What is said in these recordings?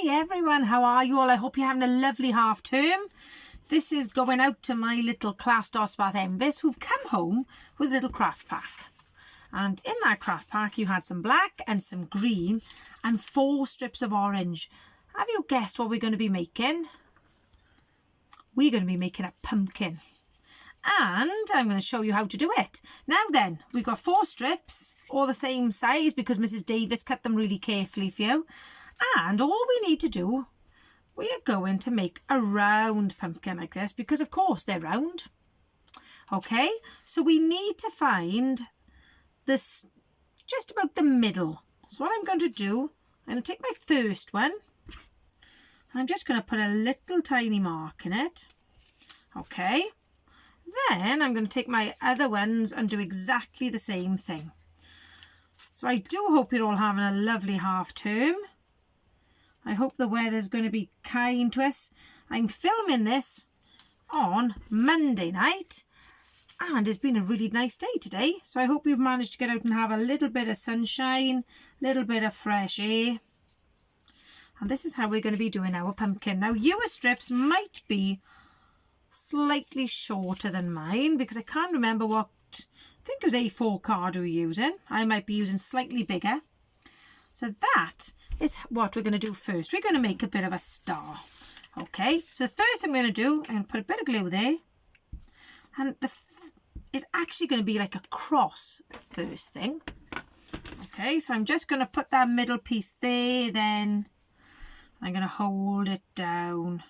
Hi everyone, how are you all? I hope you're having a lovely half term. This is going out to my little class dosbarth Envis who've come home with a little craft pack. And in that craft pack you had some black and some green and 4 strips of orange. Have you guessed what we're going to be making? We're going to be making a pumpkin. And I'm going to show you how to do it. Now then, we've got 4 strips, all the same size because Mrs. Davis cut them really carefully for you. And all we need to do, we are going to make a round pumpkin like this because of course they're round. Okay, so we need to find this just about the middle. So what I'm going to do, I'm going to take my first one and I'm just going to put a little tiny mark in it. Okay. Then I'm going to take my other ones and do exactly the same thing. So I do hope you're all having a lovely half term. I hope the weather's going to be kind to us. I'm filming this on Monday night and it's been a really nice day today. So I hope you've managed to get out and have a little bit of sunshine, a little bit of fresh air. And this is how we're going to be doing our pumpkin. Now your strips might be slightly shorter than mine because I can't remember what, I think it was A4 card we were using. I might be using slightly bigger. So that is what we're going to do first. We're going to make a bit of a star. Okay, so first I'm going to do, I'm going to put a bit of glue there. And it's actually going to be like a cross first thing. Okay, so I'm just going to put that middle piece there, then I'm going to hold it down.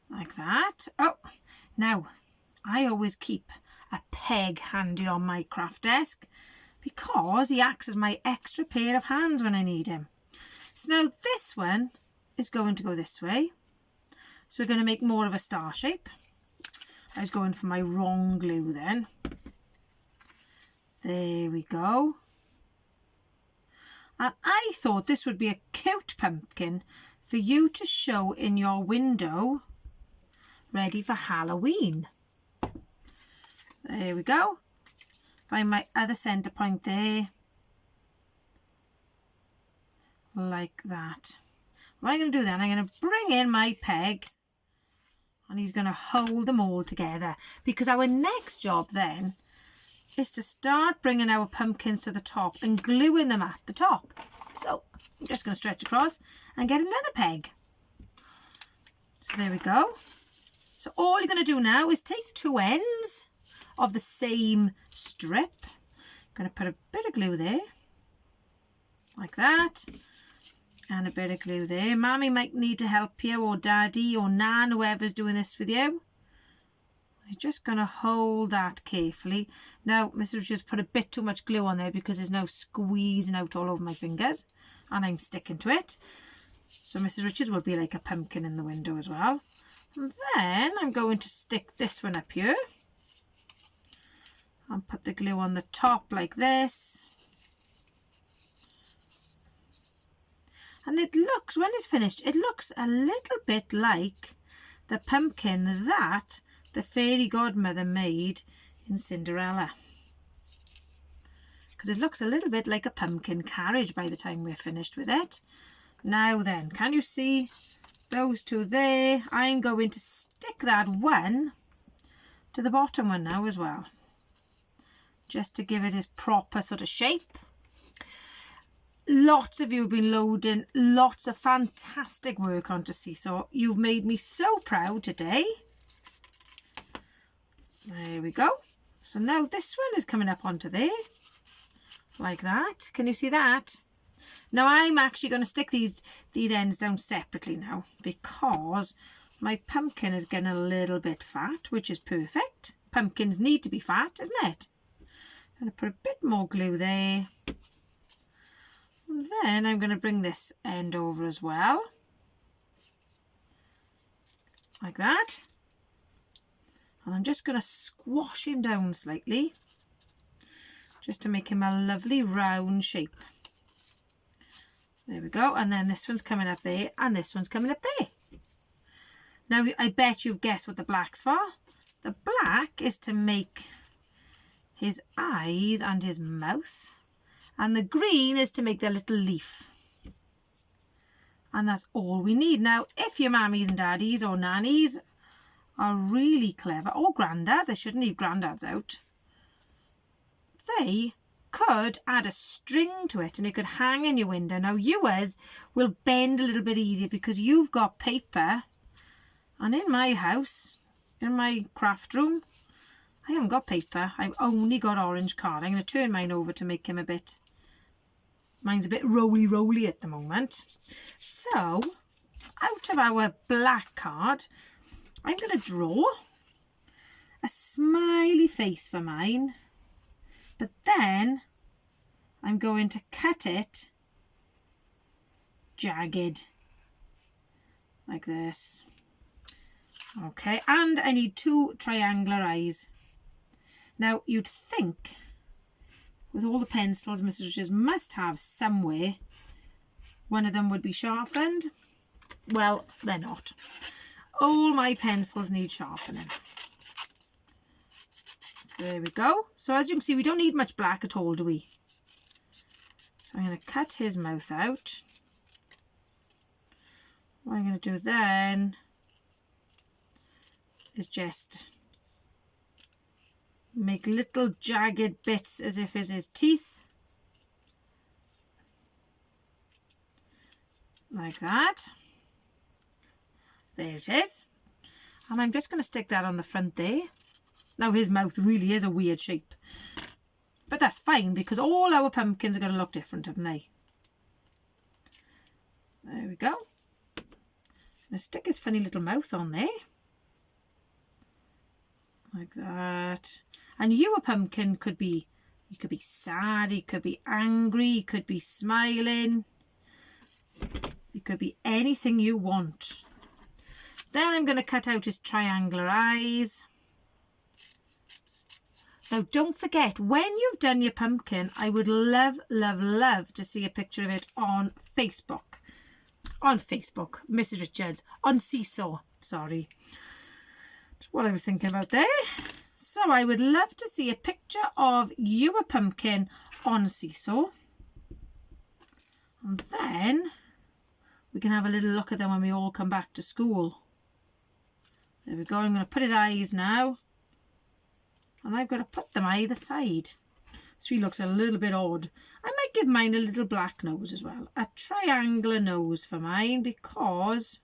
Like that. Oh, now I always keep a peg handy on my craft desk because he acts as my extra pair of hands when I need him. So now this one is going to go this way. So we're going to make more of a star shape. I was going for my wrong glue then. There we go. And I thought this would be a cute pumpkin for you to show in your window ready for Halloween. There we go. Find my other centre point there. Like that. What I'm going to do then, I'm going to bring in my peg and he's going to hold them all together because our next job then is to start bringing our pumpkins to the top and gluing them at the top. So I'm just going to stretch across and get another peg. So there we go. So all you're going to do now is take 2 ends of the same strip. I'm going to put a bit of glue there, like that, and a bit of glue there. Mammy might need to help you, or Daddy, or Nan, whoever's doing this with you. You're just going to hold that carefully. Now, Mrs. Richards put a bit too much glue on there because it's now squeezing out all over my fingers, and I'm sticking to it. So Mrs. Richards will be like a pumpkin in the window as well. And then I'm going to stick this one up here and put the glue on the top like this. And it looks, when it's finished, it looks a little bit like the pumpkin that the fairy godmother made in Cinderella. Because it looks a little bit like a pumpkin carriage by the time we're finished with it. Now then, can you see those 2 there? I'm going to stick that one to the bottom one now as well, just to give it its proper sort of shape. Lots of you have been loading lots of fantastic work onto Seesaw. You've made me so proud today. There we go. So now this one is coming up onto there like that. Can you see that? Now I'm actually going to stick these ends down separately now because my pumpkin is getting a little bit fat, which is perfect. Pumpkins need to be fat, isn't it? I'm going to put a bit more glue there. And then I'm going to bring this end over as well. Like that. And I'm just going to squash him down slightly just to make him a lovely round shape. There we go. And then this one's coming up there and this one's coming up there. Now I bet you've guessed what the black's for. The black is to make his eyes and his mouth. And the green is to make the little leaf. And that's all we need. Now, if your mammies and daddies or nannies are really clever, or granddads, I shouldn't leave granddads out, they could add a string to it and it could hang in your window. Now, yours will bend a little bit easier because you've got paper. And in my house, in my craft room, I haven't got paper. I've only got orange card. I'm going to turn mine over to make him a bit... Mine's a bit roly at the moment. So, out of our black card, I'm going to draw a smiley face for mine. But then, I'm going to cut it jagged. Like this. Okay, and I need 2 triangular eyes. Now, you'd think, with all the pencils Mrs. Richards must have somewhere, one of them would be sharpened. Well, they're not. All my pencils need sharpening. So there we go. So as you can see, we don't need much black at all, do we? So I'm going to cut his mouth out. What I'm going to do then is just make little jagged bits as if it's his teeth. Like that. There it is. And I'm just going to stick that on the front there. Now his mouth really is a weird shape. But that's fine because all our pumpkins are going to look different, haven't they? There we go. I'm going to stick his funny little mouth on there. Like that. And your pumpkin could be, you could be sad, you could be angry, you could be smiling. It could be anything you want. Then I'm going to cut out his triangular eyes. Now don't forget, when you've done your pumpkin, I would love to see a picture of it on Facebook. On Facebook, Mrs. Richards. On Seesaw, sorry. That's what I was thinking about there. So I would love to see a picture of your pumpkin on Seesaw. And then we can have a little look at them when we all come back to school. There we go. I'm going to put his eyes now. And I've got to put them either side. So he looks a little bit odd. I might give mine a little black nose as well. A triangular nose for mine because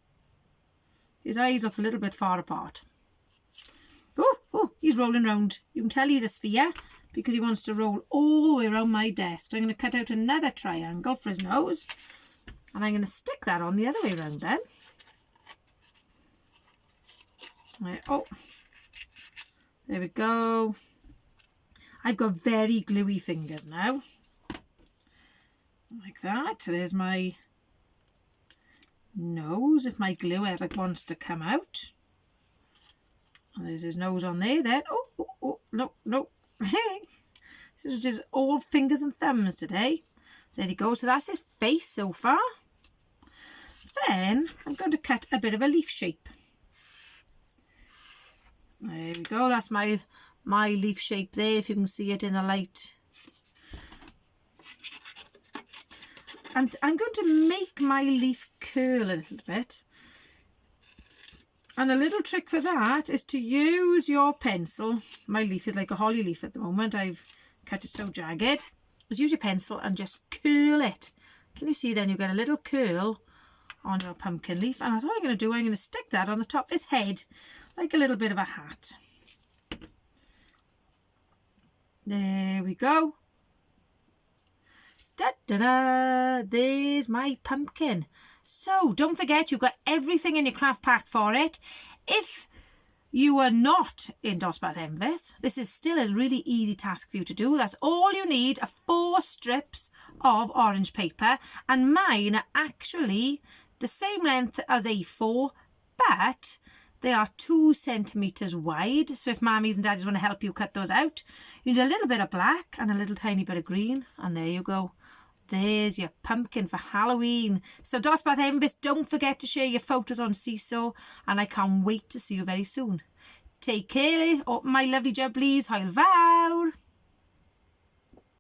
his eyes look a little bit far apart. Oh, he's rolling round. You can tell he's a sphere because he wants to roll all the way around my desk. So I'm going to cut out another triangle for his nose. And I'm going to stick that on the other way around then. Right, oh, there we go. I've got very gluey fingers now. Like that. There's my nose if my glue ever wants to come out. And there's his nose on there then. Oh, no. This is just all fingers and thumbs today. There you go. So that's his face so far. Then I'm going to cut a bit of a leaf shape. There we go. That's my leaf shape there, if you can see it in the light. And I'm going to make my leaf curl a little bit. And a little trick for that is to use your pencil. My leaf is like a holly leaf at the moment. I've cut it so jagged. Just use your pencil and just curl it. Can you see then? You get a little curl on your pumpkin leaf. And that's what I'm going to do. I'm going to stick that on the top of his head, like a little bit of a hat. There we go. Da-da-da! There's my pumpkin. So, don't forget, you've got everything in your craft pack for it. If you are not in Dosbarth Enfys, this is still a really easy task for you to do. That's all you need, are 4 strips of orange paper. And mine are actually the same length as A4, but they are 2 centimetres wide. So if mammies and daddies want to help you cut those out, you need a little bit of black and a little tiny bit of green. And there you go. There's your pumpkin for Halloween. So Dosbarth Enfys, don't forget to share your photos on Seesaw. And I can't wait to see you very soon. Take care. Oh, my lovely jubblies. Hwyl fawr.